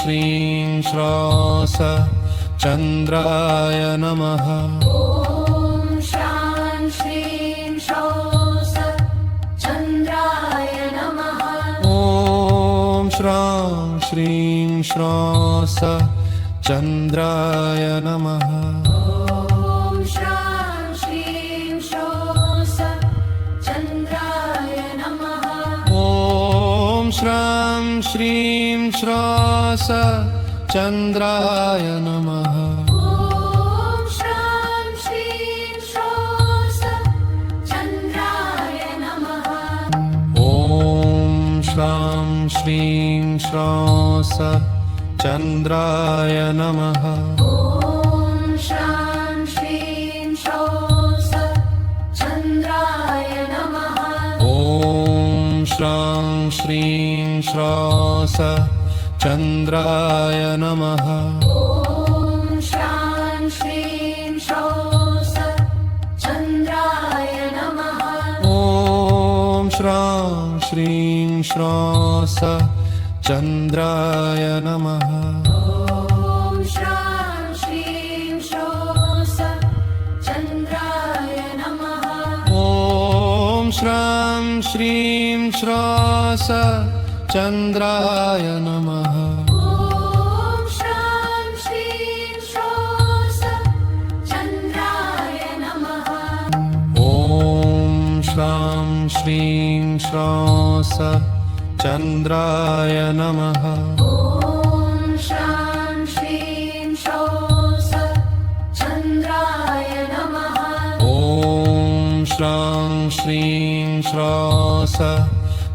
श्रीं श्रास चन्द्राय नमः ॐ श्रां श्रीं श्रोस चन्द्राय नमः ॐ श्रां श्रीं श्रास चन्द्राय नमः ॐ श्रां श्रीं श्रोस चन्द्राय नमः ॐ श्रां श्रीं श्रास चन्द्राय नमः ॐ श्रां श्रीं श्रोस चन्द्राय नमः ॐ श्रां श्रीं श्रास चन्द्राय नमः ॐ श्रां श्रीं श्रोस चन्द्राय नमः ॐ श्रां श्रीं श्रास चन्द्राय नमः ॐ श्रां श्रीं श्रोस चन्द्राय नमः ॐ श्रां श्रीं श्रास चन्द्राय नमः ॐ श्रां श्रीं श्रोस चन्द्राय नमः ॐ श्रां श्रीं श्रास चन्द्राय नमः ॐ श्रां श्रीं श्रोस चन्द्राय नमः ॐ श्रां श्रीं श्रास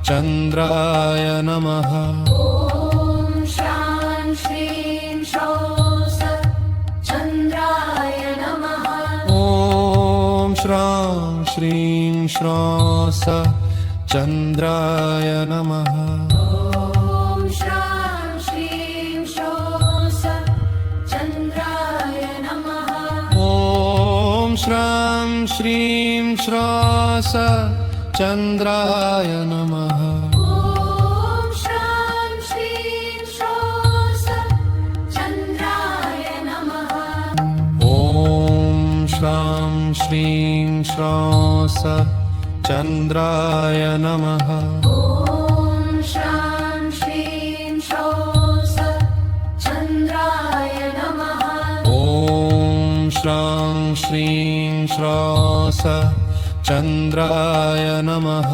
चन्द्राय नमः ॐ श्रां श्रीं श्रोस चन्द्राय नमः ॐ श्रां श्रीं श्रास चन्द्राय नमः ॐ श्रां श्रीं श्रोस चन्द्राय नमः ॐ श्रां श्रीं श्रास चन्द्राय नमः ॐ श्रां श्रीं श्रोस चन्द्राय नमः ॐ श्रां श्रीं श्रास चन्द्राय नमः ॐ श्रां श्रीं श्रोस चन्द्राय नमः ॐ श्रां श्रीं श्रास चन्द्राय नमः ॐ श्रां श्रीं श्रोस चन्द्राय नमः ॐ श्रां श्रीं श्रास चन्द्राय नमः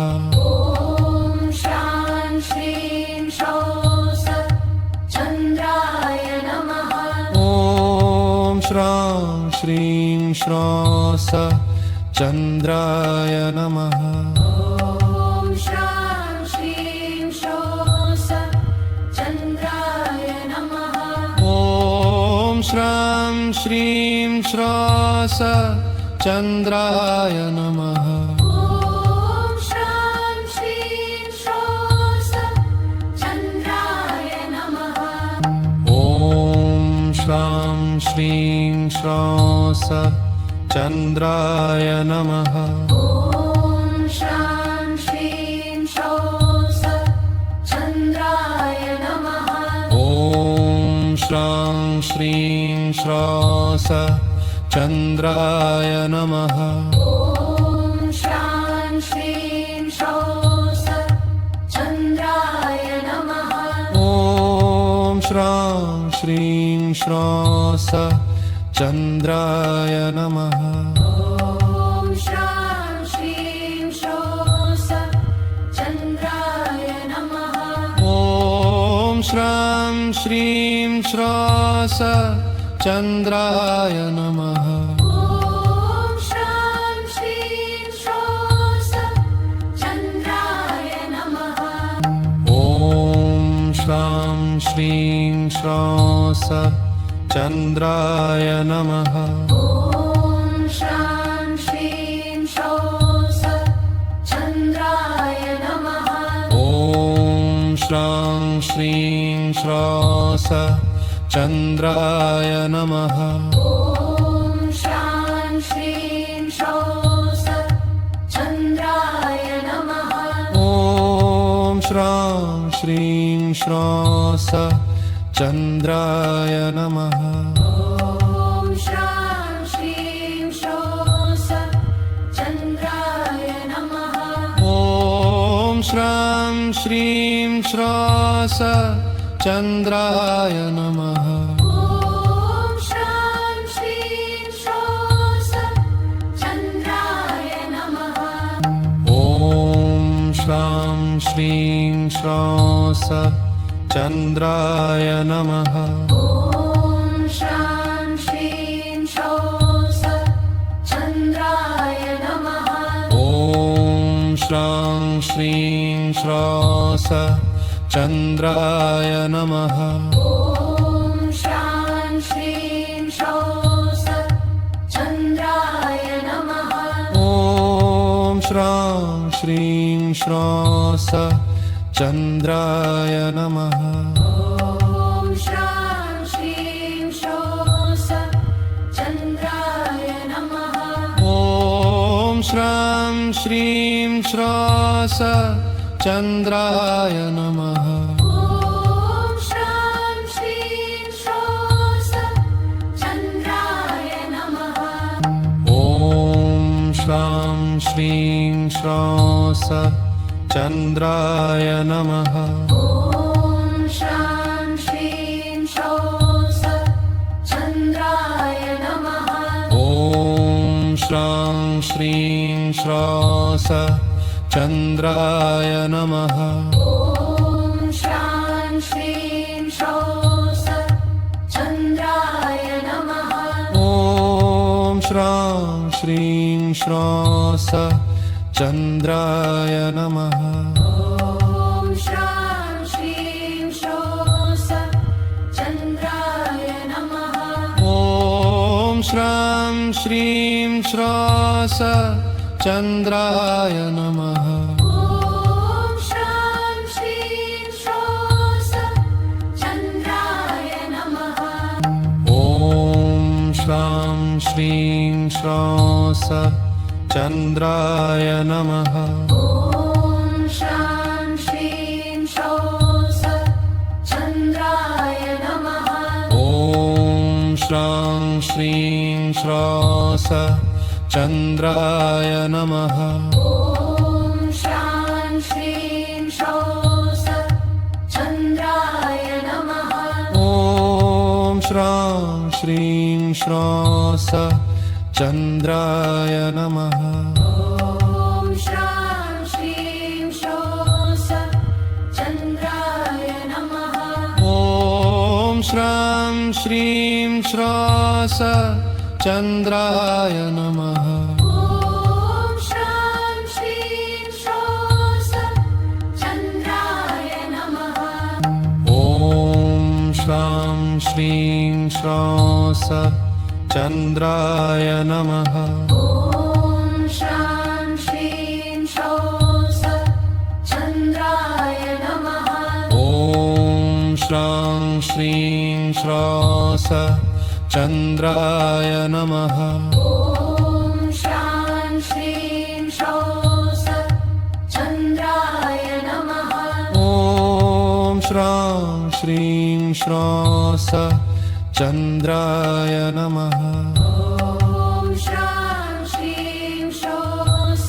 ॐ श्रां श्रीं श्रोस चन्द्राय नमः ॐ श्रां श्रीं श्रास चन्द्राय नमः ॐ श्रां श्रीं श्रोस चन्द्राय नमः ॐ श्रां श्रीं श्रास चन्द्राय नमः ॐ श्रां श्रीं श्रोस चन्द्राय नमः ॐ श्रां श्रीं श्रास चन्द्राय नमः ॐ श्रां श्रीं श्रोस चन्द्राय नमः ॐ श्रां श्रीं श्रास चन्द्राय नमः ॐ श्रां श्रीं श्रोस चन्द्राय नमः ॐ श्रां श्रीं श्रास चन्द्राय नमः ॐ श्रां श्रीं श्रोस चन्द्राय नमः ॐ श्रां श्रीं श्रास चन्द्राय नमः ॐ श्रां श्रीं श्रोस चन्द्राय नमः ॐ श्रां श्रीं श्रास चन्द्राय नमः ॐ श्रां श्रीं श्रोस चन्द्राय नमः ॐ श्रां श्रीं श्रास चन्द्राय नमः ॐ श्रां श्रीं श्रोस चन्द्राय नमः ॐ श्रां श्रीं श्रास चन्द्राय नमः ॐ श्रां श्रीं श्रोस चन्द्राय नमः ॐ श्रां श्रीं श्रास चन्द्राय नमः ॐ श्रां श्रीं श्रोस चन्द्राय नमः ॐ श्रां श्रीं श्रास चन्द्राय नमः ॐ श्रां श्रीं श्रोस चन्द्राय नमः ॐ श्रां श्रीं श्रास चन्द्राय नमः ॐ श्रां श्रीं श्रोस चन्द्राय नमः ॐ श्रां श्रीं श्रास चन्द्राय नमः ॐ श्रां श्रीं श्रोस चन्द्राय नमः ॐ श्रां श्रीं श्रास चन्द्राय नमः ॐ श्रां श्रीं श्रोस चन्द्राय नमः ॐ श्रां श्रीं श्रास चन्द्राय नमः ॐ श्रां श्रीं श्रोस चन्द्राय नमः ॐ श्रां श्रीं श्रास चन्द्राय नमः ॐ श्रां श्रीं श्रोस चन्द्राय नमः ॐ श्रां श्रीं श्रास चन्द्राय नमः ॐ श्रां श्रीं श्रोस चन्द्राय नमः ॐ श्रां श्रीं श्रास चन्द्राय नमः ॐ श्रां श्रीं श्रोस चन्द्राय नमः ॐ श्रां श्रीं श्रास चन्द्राय नमः ॐ श्रां श्रीं श्रोस चन्द्राय नमः ॐ श्रां श्रीं श्रास चन्द्राय नमः ॐ श्रां श्रीं श्रोस चन्द्राय नमः ॐ श्रां श्रीं श्रास चन्द्राय नमः ॐ श्रां श्रीं श्रोस चन्द्राय नमः ॐ श्रां श्रीं श्रास चन्द्राय नमः ॐ श्रां श्रीं श्रोस चन्द्राय नमः ॐ श्रां श्रीं श्रास चन्द्राय नमः ॐ श्रां श्रीं श्रोस चन्द्राय नमः ॐ श्रां श्रीं श्रास चन्द्राय नमः ॐ श्रां श्रीं श्रोस चन्द्राय नमः ॐ श्रां श्रीं श्रास चन्द्राय नमः ॐ श्रां श्रीं श्रोस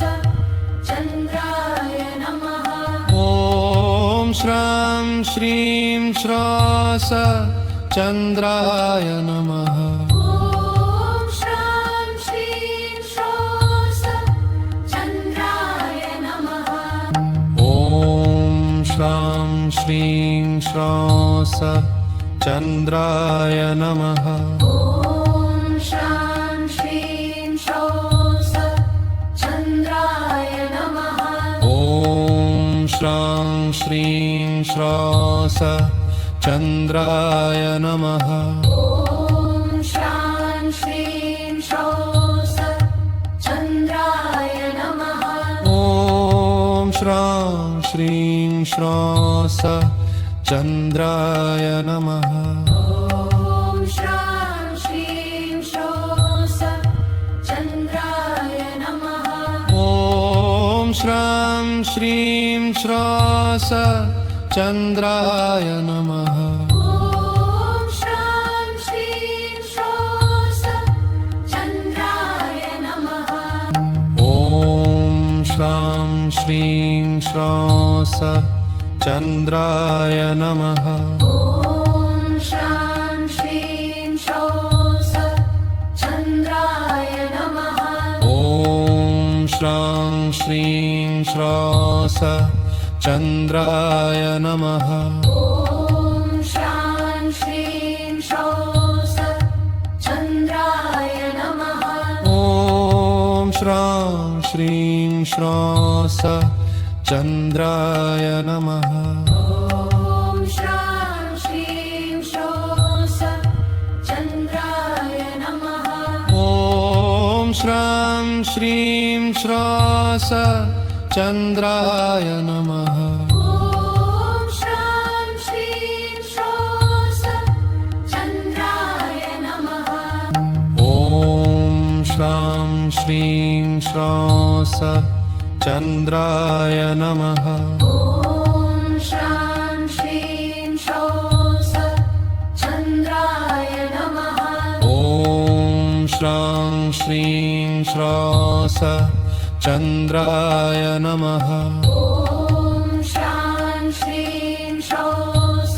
चन्द्राय नमः ॐ श्रां श्रीं श्रास चन्द्राय नमः ॐ श्रां श्रीं श्रोस चन्द्राय नमः ॐ श्रां श्रीं श्रास चन्द्राय नमः ॐ श्रां श्रीं श्रोस चन्द्राय नमः ॐ श्रां श्रीं श्रास चन्द्राय नमः ॐ श्रां श्रीं श्रोस चन्द्राय नमः ॐ श्रां श्रीं श्रास चन्द्राय नमः ॐ श्रां श्रीं श्रोस चन्द्राय नमः ॐ श्रां श्रीं श्रास चन्द्राय नमः ॐ श्रीं श्रां स चन्द्राय नमः ॐ श्रां श्रीं श्रौं स चन्द्राय नमः ॐ श्रां श्रीं श्रां स चन्द्राय नमः ॐ श्रां श्रीं श्रौं स चन्द्राय नमः ॐ श्रां श्रीं श्रां स चन्द्राय नमः ॐ श्रां श्रीं श्रौं स चन्द्राय नमः ॐ श्रां श्रीं श्रां स चन्द्राय नमः ॐ श्रां श्रीं श्रौं स चन्द्राय नमः ॐ श्रां श्रीं श्रां स चन्द्राय नमः ॐ श्रां श्रीं श्रौं स चन्द्राय नमः ॐ श्रां श्रीं श्रां स चन्द्राय नमः ॐ श्रां श्रीं श्रौं स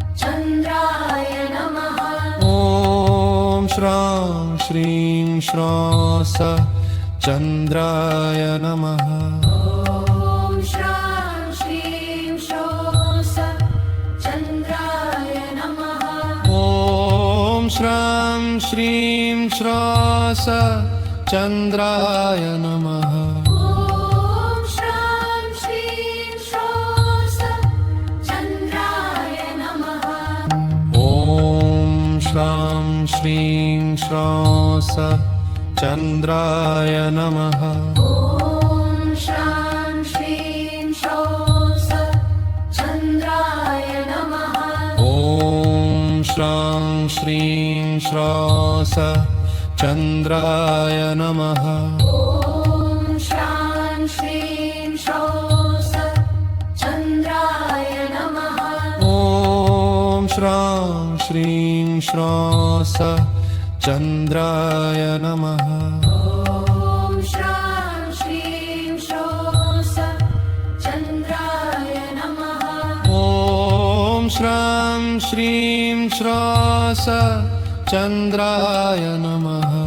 चन्द्राय नमः ॐ श्रां श्रीं श्रां स चन्द्राय नमः ॐ श्रां श्रीं श्रौं स चन्द्राय नमः ॐ श्रां श्रीं श्रां स चन्द्राय नमः ॐ श्रां श्रीं श्रौं स चन्द्राय नमः ॐ श्रां श्रीं श्रां स चन्द्राय नमः ॐ श्रां श्रीं श्रौं स चन्द्राय नमः ॐ श्रां श्रीं श्रां स चन्द्राय नमः ॐ श्रां श्रीं श्रौं स चन्द्राय नमः ॐ श्रां श्रीं श्रां स चन्द्राय नमः ॐ श्रां श्रीं श्रौं स चन्द्राय नमः ॐ श्रां श्रीं श्रां स चन्द्राय नमः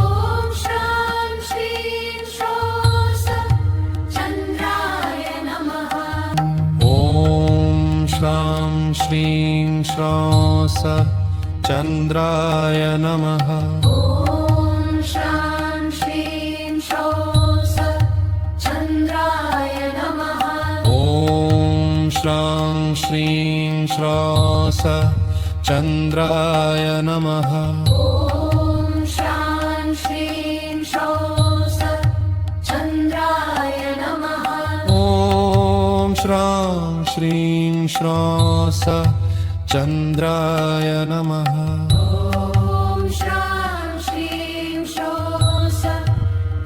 ॐ श्रां श्रीं श्रौं स चन्द्राय नमः ॐ श्रां श्रीं श्रां स चन्द्राय नमः ॐ श्रां श्रीं श्रौं स चन्द्राय नमः ॐ श्रां श्रीं श्रां स चन्द्राय नमः ॐ श्रां श्रीं श्रौं स चन्द्राय नमः ॐ श्रां श्रीं श्रां स चन्द्राय नमः ॐ श्रां श्रीं श्रौं स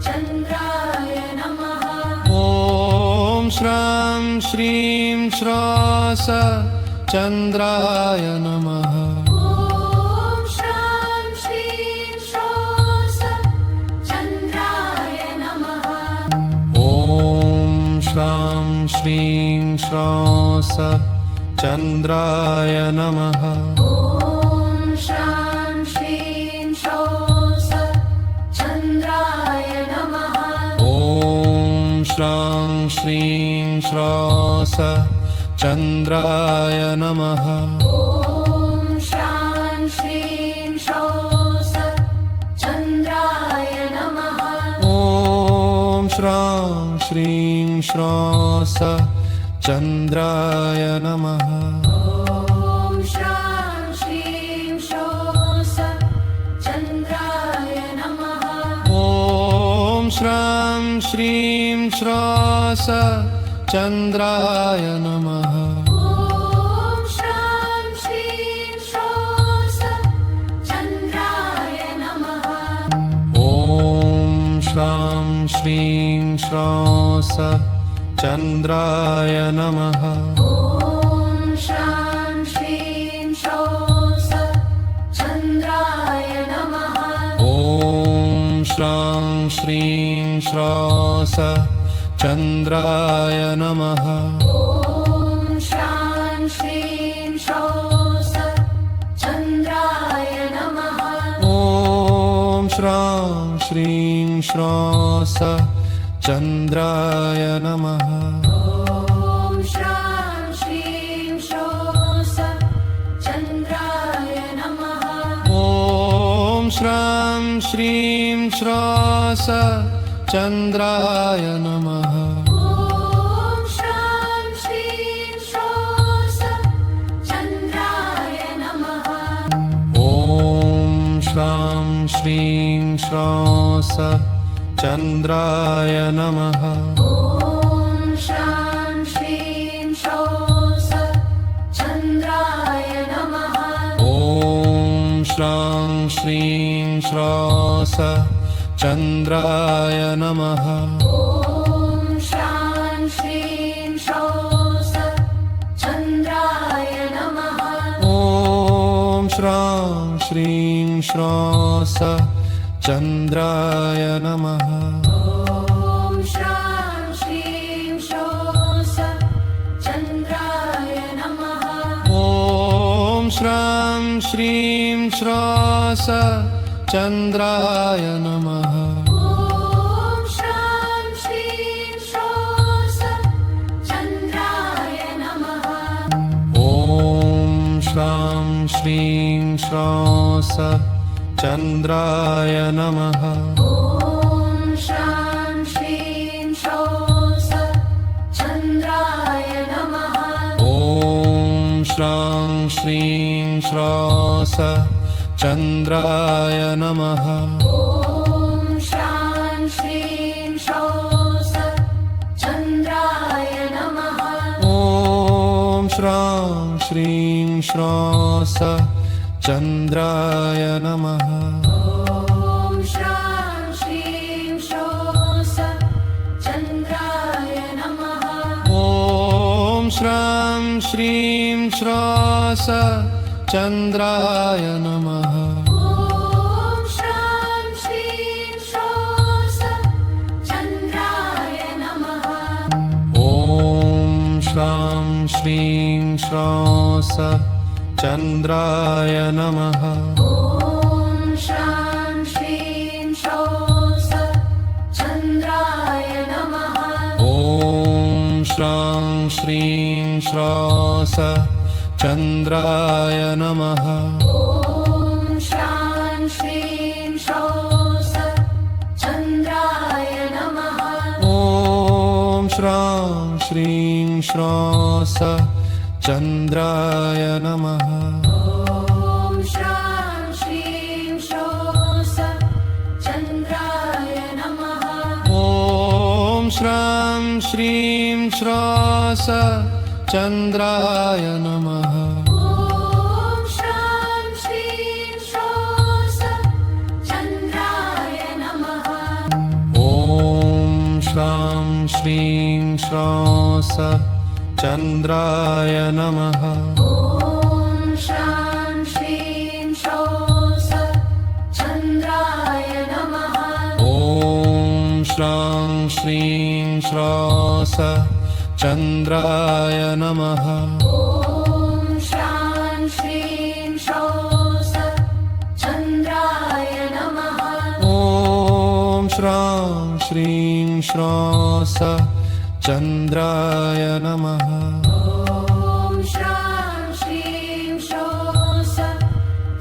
चन्द्राय नमः ॐ श्रां श्रीं श्रां स चन्द्राय नमः ॐ श्रां श्रीं श्रौं स चन्द्राय नमः ॐ श्रां श्रीं श्रां स चन्द्राय नमः ॐ श्रां श्रीं श्रौं स चन्द्राय नमः ॐ श्रां श्रीं श्रां स चन्द्राय नमः ॐ श्रां श्रीं श्रौं स चन्द्राय नमः ॐ श्रां श्रीं श्रां स चन्द्राय नमः ॐ श्रां श्रीं श्रौं स चन्द्राय नमः ॐ श्रां श्रीं श्रां स चन्द्राय नमः ॐ श्रां श्रीं श्रौं स चन्द्राय नमः ॐ श्रां श्रीं श्रां स चन्द्राय नमः ॐ श्रां श्रीं श्रौं स चन्द्राय नमः ॐ श्रां श्रीं श्रां स चन्द्राय नमः ॐ श्रां श्रीं श्रोस चन्द्राय नमः ॐ श्रां श्रीं श्रास चन्द्राय नमः ॐ श्रां श्रीं श्रोस चन्द्राय नमः ॐ श्रां श्रीं श्रास चन्द्राय नमः ॐ श्रां श्रीं श्रोस चन्द्राय नमः ॐ श्रां श्रीं श्रास चन्द्राय नमः ॐ श्रां श्रीं श्रोस चन्द्राय नमः ॐ श्रां श्रीं श्रास चन्द्राय नमः ॐ श्रां श्रीं श्रोस चन्द्राय नमः ॐ श्रां श्रीं श्रास चन्द्राय नमः ॐ श्रां श्रीं श्रोस चन्द्राय नमः ॐ श्रां श्रीं श्रास चन्द्राय नमः ॐ श्रां श्रीं श्रोस चन्द्राय नमः ॐ श्रां श्रीं श्रास चन्द्राय नमः ॐ श्रां श्रीं श्रोस चन्द्राय नमः ॐ श्रां श्रीं श्रास चन्द्राय नमः ॐ श्रां श्रीं श्रोस चन्द्राय नमः ॐ श्रां श्रीं श्रास चन्द्राय नमः ॐ श्रां श्रीं श्रोस चन्द्राय नमः ॐ श्रां श्रीं श्रास चन्द्राय नमः ॐ श्रां श्रीं श्रोस चन्द्राय नमः ॐ श्रां श्रीं श्रास चन्द्राय नमः ॐ श्रां श्रीं श्रोस चन्द्राय नमः ॐ श्रां श्रीं श्रास चन्द्राय नमः ॐ श्रां श्रीं श्रोस चन्द्राय नमः ॐ श्रां श्रीं श्रास चन्द्राय नमः ॐ श्रां श्रीं श्रोस चन्द्राय नमः ॐ श्रां श्रीं श्रास चन्द्राय नमः ॐ श्रां श्रीं श्रोस चन्द्राय नमः ॐ श्रां श्रीं श्रास चन्द्राय नमः ॐ श्रां श्रीं श्रोस चन्द्राय नमः ॐ श्रां श्रीं श्रास चन्द्राय नमः ॐ श्रां श्रीं श्रोस चन्द्राय नमः ॐ श्रां श्रीं श्रास चन्द्राय नमः ॐ श्रां श्रीं श्रोस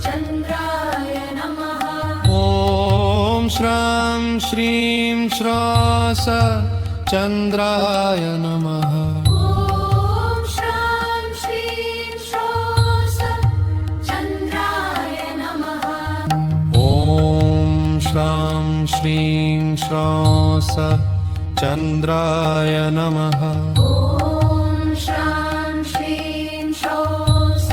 चन्द्राय नमः ॐ श्रां श्रीं श्रास चन्द्राय नमः ॐ श्रां श्रीं श्रोस चन्द्राय नमः ॐ श्रां श्रीं श्रास चन्द्राय नमः ॐ श्रां श्रीं श्रोस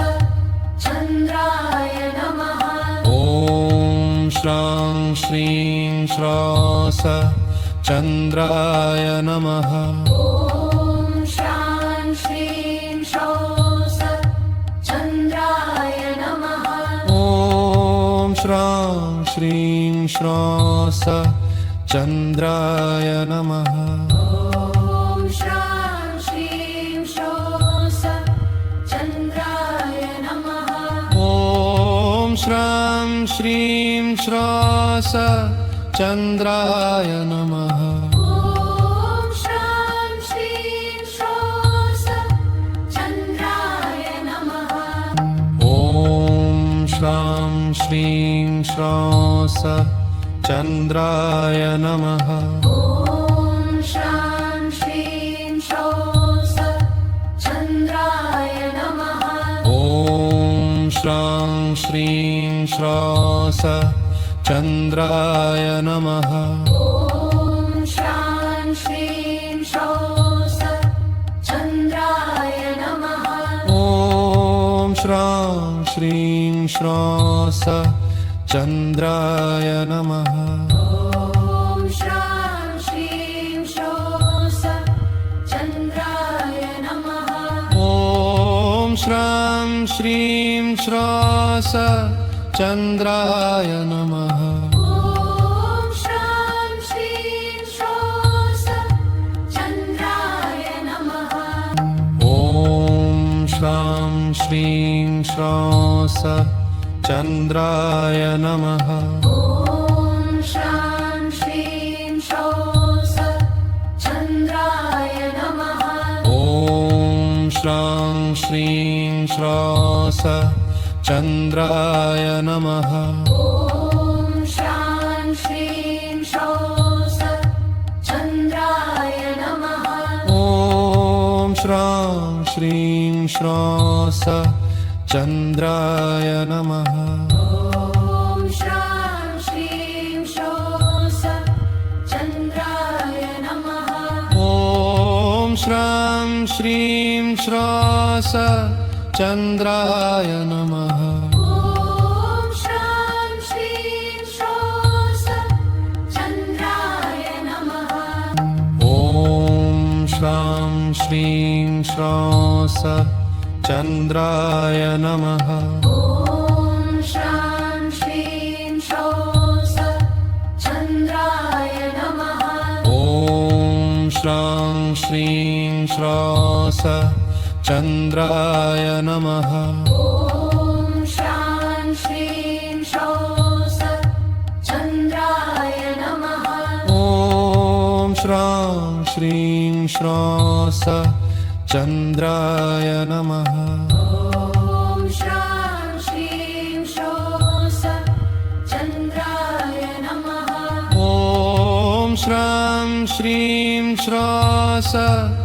चन्द्राय नमः ॐ श्रां श्रीं श्रास चन्द्राय नमः ॐ श्रां श्रीं श्रोस चन्द्राय नमः ॐ श्रां श्रीं श्रास चन्द्राय नमः ॐ श्रां श्रीं श्रोस चन्द्राय नमः ॐ श्रां श्रीं श्रास चन्द्राय नमः ॐ श्रां श्रीं श्रोस चन्द्राय नमः ॐ श्रां श्रीं श्रास चन्द्राय नमः ॐ श्रां श्रीं श्रोस चन्द्राय नमः ॐ श्रां श्रीं श्रास चन्द्राय नमः ॐ श्रां श्रीं श्रोस चन्द्राय नमः ॐ श्रां श्रीं श्रास चन्द्राय नमः ॐ श्रां श्रीं श्रोस चन्द्राय नमः ॐ श्रां श्रीं श्रास चन्द्राय नमः ॐ श्रां श्रीं श्रोस चन्द्राय नमः ॐ श्रां श्रीं श्रास चन्द्राय नमः ॐ श्रां श्रीं श्रोस चन्द्राय नमः ॐ श्रां श्रीं श्रास चन्द्राय नमः ॐ श्रां श्रीं श्रोस चन्द्राय नमः ॐ श्रां श्रीं श्रास चन्द्राय नमः ॐ श्रां श्रीं श्रोस चन्द्राय नमः ॐ श्रां श्रीं श्रास चन्द्राय नमः ॐ श्रां श्रीं श्रोस चन्द्राय नमः ॐ श्रां श्रीं श्रास चन्द्राय नमः ॐ श्रां श्रीं श्रोस चन्द्राय नमः ॐ श्रां श्रीं श्रास चन्द्राय नमः ॐ श्रां श्रीं श्रोस चन्द्राय नमः ॐ श्रां श्रीं श्रास चन्द्राय नमः ॐ श्रां श्रीं श्रोस चन्द्राय नमः ॐ श्रां श्रीं श्रास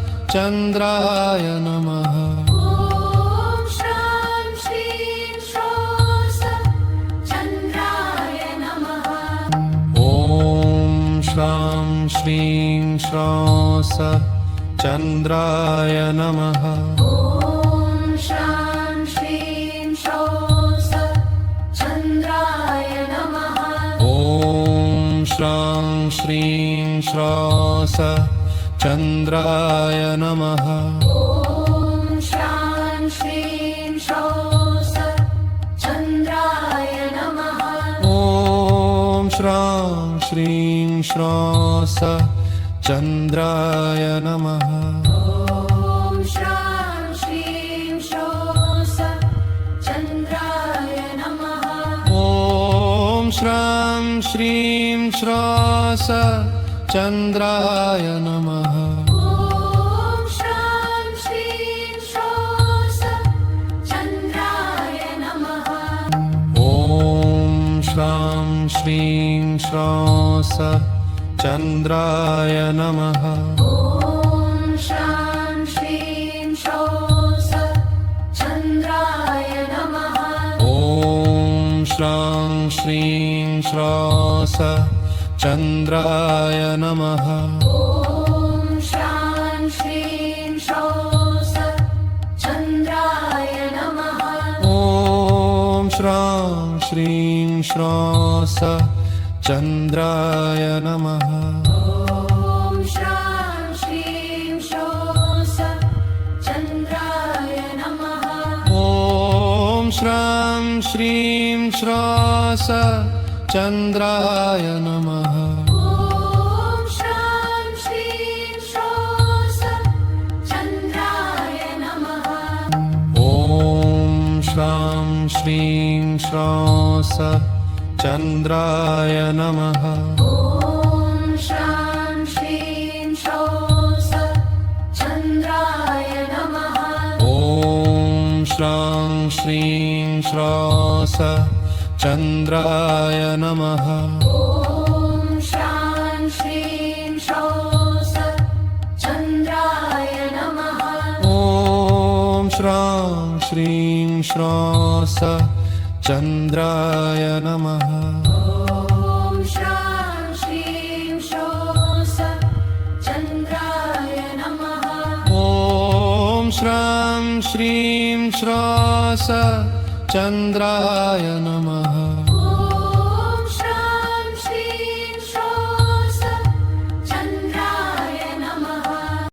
चन्द्राय नमः ॐ श्रां श्रीं श्रोस चन्द्राय नमः ॐ श्रां श्रीं श्रास चन्द्राय नमः ॐ श्रां श्रीं श्रोस चन्द्राय नमः ॐ श्रां श्रीं श्रास चन्द्राय नमः ॐ श्रां श्रीं श्रोस चन्द्राय नमः ॐ श्रां श्रीं श्रास चन्द्राय नमः ॐ श्रां श्रीं श्रोस चन्द्राय नमः ॐ श्रां श्रीं श्रास चन्द्राय नमः ॐ श्रां श्रीं श्रोस चन्द्राय नमः ॐ श्रां श्रीं श्रास चन्द्राय नमः ॐ श्रां श्रीं श्रोस चन्द्राय नमः ॐ श्रां श्रीं श्रास चन्द्राय नमः ॐ श्रां श्रीं श्रोस चन्द्राय नमः ॐ श्रां श्रीं श्रास चन्द्राय नमः ॐ श्रां श्रीं श्रोस चन्द्राय नमः ॐ श्रां श्रीं श्रास चन्द्राय नमः ॐ श्रां श्रीं श्रोस श्रां श्रीं श्रां स चन्द्राय नमः ॐ श्रां श्रीं श्रौं स चन्द्राय नमः ॐ श्रां श्रीं श्रां स चन्द्राय नमः ॐ श्रां श्रीं श्रौं स चन्द्राय नमः ॐ श्रां श्रीं श्रां स चन्द्राय नमः ॐ श्रां श्रीं श्रौं स चन्द्राय नमः ॐ श्रां श्रीं श्रां स चन्द्राय नमः